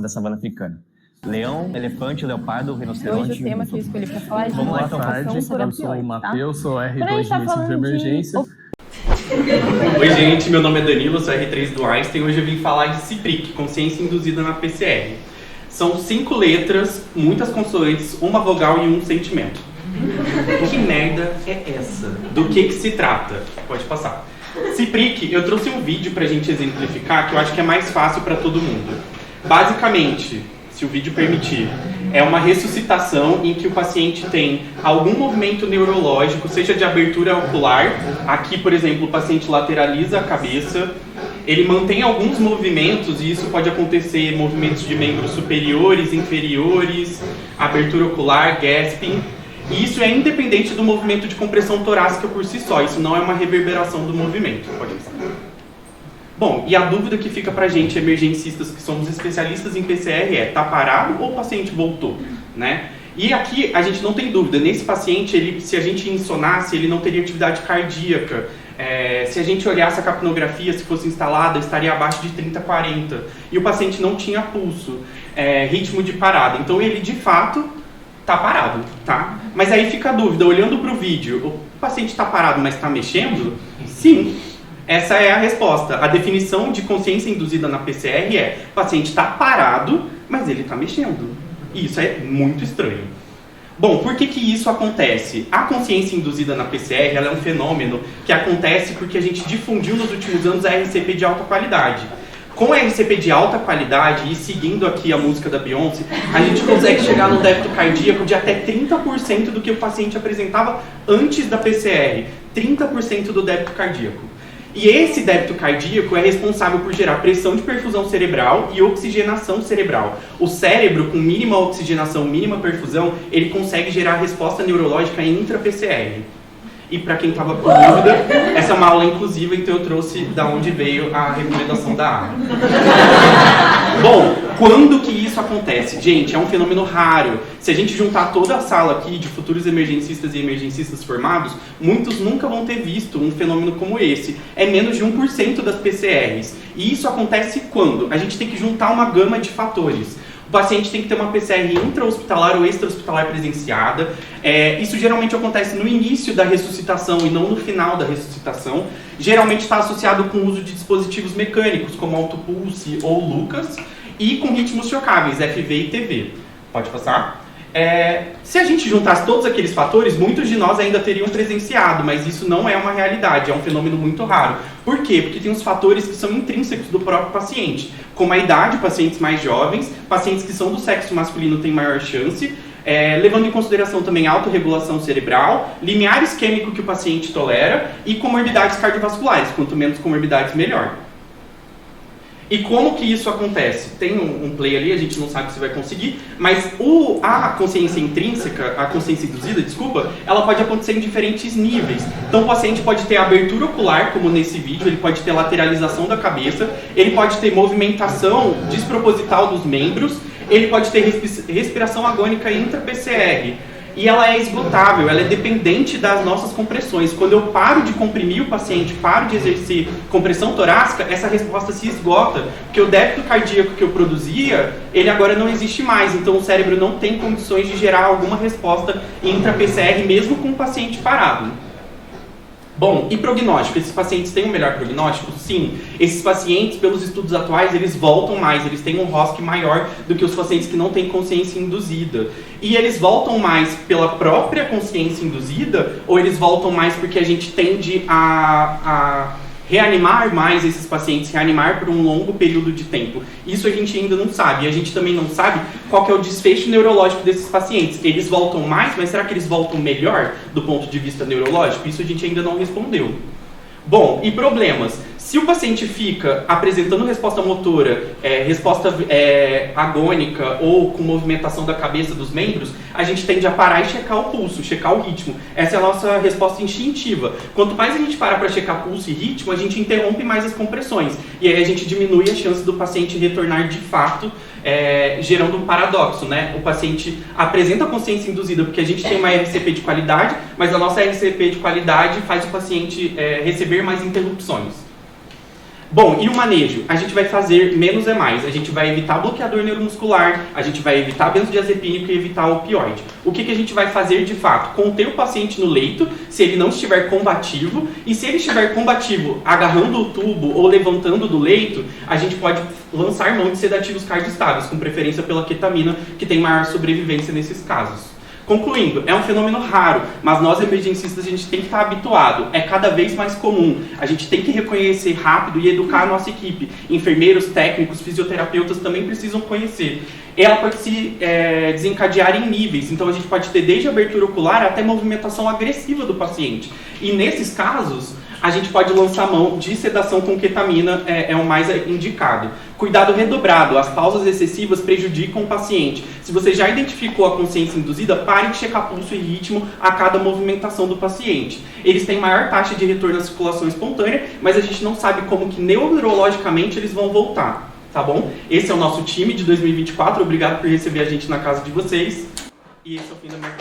da savana africana. Leão, elefante, leopardo, rinoceronte. Hoje o tema que eu escolhi para falar é de Vamos lá, então. Eu sou o Matheus, sou R2 tá do Ensino de Emergência. Oi gente, meu nome é Danilo, sou R3 do Einstein. Hoje eu vim falar de CIPRIC, Consciência Induzida na PCR. São 5 letras, muitas consoantes, uma vogal e um sentimento. Que merda é essa? Do que se trata? Pode passar. CIPRIC, eu trouxe um vídeo pra gente exemplificar que eu acho que é mais fácil para todo mundo. Basicamente, se o vídeo permitir, é uma ressuscitação em que o paciente tem algum movimento neurológico, seja de abertura ocular. Aqui, por exemplo, o paciente lateraliza a cabeça. Ele mantém alguns movimentos, e isso pode acontecer movimentos de membros superiores, inferiores, abertura ocular, gasping. E isso é independente do movimento de compressão torácica por si só. Isso não é uma reverberação do movimento. Pode passar. Bom, e a dúvida que fica pra gente, emergencistas que somos especialistas em PCR, é: tá parado ou o paciente voltou? Né? E aqui a gente não tem dúvida. Nesse paciente, se a gente insonasse, ele não teria atividade cardíaca. Se a gente olhasse a capnografia, se fosse instalada, estaria abaixo de 30, 40. E o paciente não tinha pulso, ritmo de parada. Então ele, de fato, tá parado, tá? Mas aí fica a dúvida, olhando para o vídeo, o paciente está parado, mas está mexendo? Sim, essa é a resposta. A definição de consciência induzida na PCR é: o paciente está parado, mas ele está mexendo. E isso é muito estranho. Bom, por que isso acontece? A consciência induzida na PCR ela é um fenômeno que acontece porque a gente difundiu nos últimos anos a RCP de alta qualidade. Com a RCP de alta qualidade, e seguindo aqui a música da Beyoncé, a gente consegue chegar no débito cardíaco de até 30% do que o paciente apresentava antes da PCR. 30% do débito cardíaco. E esse débito cardíaco é responsável por gerar pressão de perfusão cerebral e oxigenação cerebral. O cérebro, com mínima oxigenação, mínima perfusão, ele consegue gerar resposta neurológica intra-PCR. E para quem estava com dúvida, essa é uma aula inclusiva, então eu trouxe da onde veio a recomendação da área. Bom, quando que isso acontece? Gente, é um fenômeno raro. Se a gente juntar toda a sala aqui de futuros emergencistas e emergencistas formados, muitos nunca vão ter visto um fenômeno como esse. É menos de 1% das PCRs. E isso acontece quando? A gente tem que juntar uma gama de fatores. O paciente tem que ter uma PCR intra-hospitalar ou extra-hospitalar presenciada. Isso geralmente acontece no início da ressuscitação e não no final da ressuscitação. Geralmente está associado com o uso de dispositivos mecânicos, como autopulse ou Lucas, e com ritmos chocáveis, FV e TV. Pode passar? Se a gente juntasse todos aqueles fatores, muitos de nós ainda teriam presenciado, mas isso não é uma realidade, é um fenômeno muito raro. Por quê? Porque tem uns fatores que são intrínsecos do próprio paciente, como a idade, pacientes mais jovens, pacientes que são do sexo masculino têm maior chance, levando em consideração também a autorregulação cerebral, limiar isquêmico que o paciente tolera e comorbidades cardiovasculares. Quanto menos comorbidades, melhor. E como que isso acontece? Tem um play ali, a gente não sabe se vai conseguir, mas a consciência intrínseca, a consciência induzida, desculpa, ela pode acontecer em diferentes níveis. Então o paciente pode ter abertura ocular, como nesse vídeo, ele pode ter lateralização da cabeça, ele pode ter movimentação desproposital dos membros, ele pode ter respiração agônica intra-PCR. E ela é esgotável, ela é dependente das nossas compressões. Quando eu paro de comprimir o paciente, paro de exercer compressão torácica, essa resposta se esgota, porque o débito cardíaco que eu produzia, ele agora não existe mais. Então o cérebro não tem condições de gerar alguma resposta intra-PCR, mesmo com o paciente parado. Bom, e prognóstico? Esses pacientes têm um melhor prognóstico? Sim. Esses pacientes, pelos estudos atuais, eles voltam mais, eles têm um ROSC maior do que os pacientes que não têm consciência induzida. E eles voltam mais pela própria consciência induzida, ou eles voltam mais porque a gente tende a reanimar mais esses pacientes, reanimar por um longo período de tempo? Isso a gente ainda não sabe. E a gente também não sabe qual que é o desfecho neurológico desses pacientes. Eles voltam mais, mas será que eles voltam melhor do ponto de vista neurológico? Isso a gente ainda não respondeu. Bom, e problemas? Se o paciente fica apresentando resposta motora, resposta agônica ou com movimentação da cabeça dos membros, a gente tende a parar e checar o pulso, checar o ritmo. Essa é a nossa resposta instintiva. Quanto mais a gente para checar pulso e ritmo, a gente interrompe mais as compressões. E aí a gente diminui a chance do paciente retornar de fato, gerando um paradoxo, né? O paciente apresenta consciência induzida porque a gente tem uma RCP de qualidade, mas a nossa RCP de qualidade faz o paciente receber mais interrupções. Bom, e o manejo? A gente vai fazer menos é mais. A gente vai evitar bloqueador neuromuscular, a gente vai evitar benzodiazepínico e evitar opioide. O que a gente vai fazer de fato? Conter o paciente no leito, se ele não estiver combativo, e se ele estiver combativo agarrando o tubo ou levantando do leito, a gente pode lançar mão de sedativos cardioestáveis, com preferência pela ketamina, que tem maior sobrevivência nesses casos. Concluindo, é um fenômeno raro, mas nós emergencistas a gente tem que estar habituado, é cada vez mais comum. A gente tem que reconhecer rápido e educar a nossa equipe. Enfermeiros, técnicos, fisioterapeutas também precisam conhecer. Ela pode se desencadear em níveis, então a gente pode ter desde abertura ocular até movimentação agressiva do paciente. E nesses casos, a gente pode lançar mão de sedação com ketamina, é o mais indicado. Cuidado redobrado, as pausas excessivas prejudicam o paciente. Se você já identificou a consciência induzida, pare de checar pulso e ritmo a cada movimentação do paciente. Eles têm maior taxa de retorno à circulação espontânea, mas a gente não sabe como que neurologicamente eles vão voltar, tá bom? Esse é o nosso time de 2024, obrigado por receber a gente na casa de vocês. E esse é o fim da minha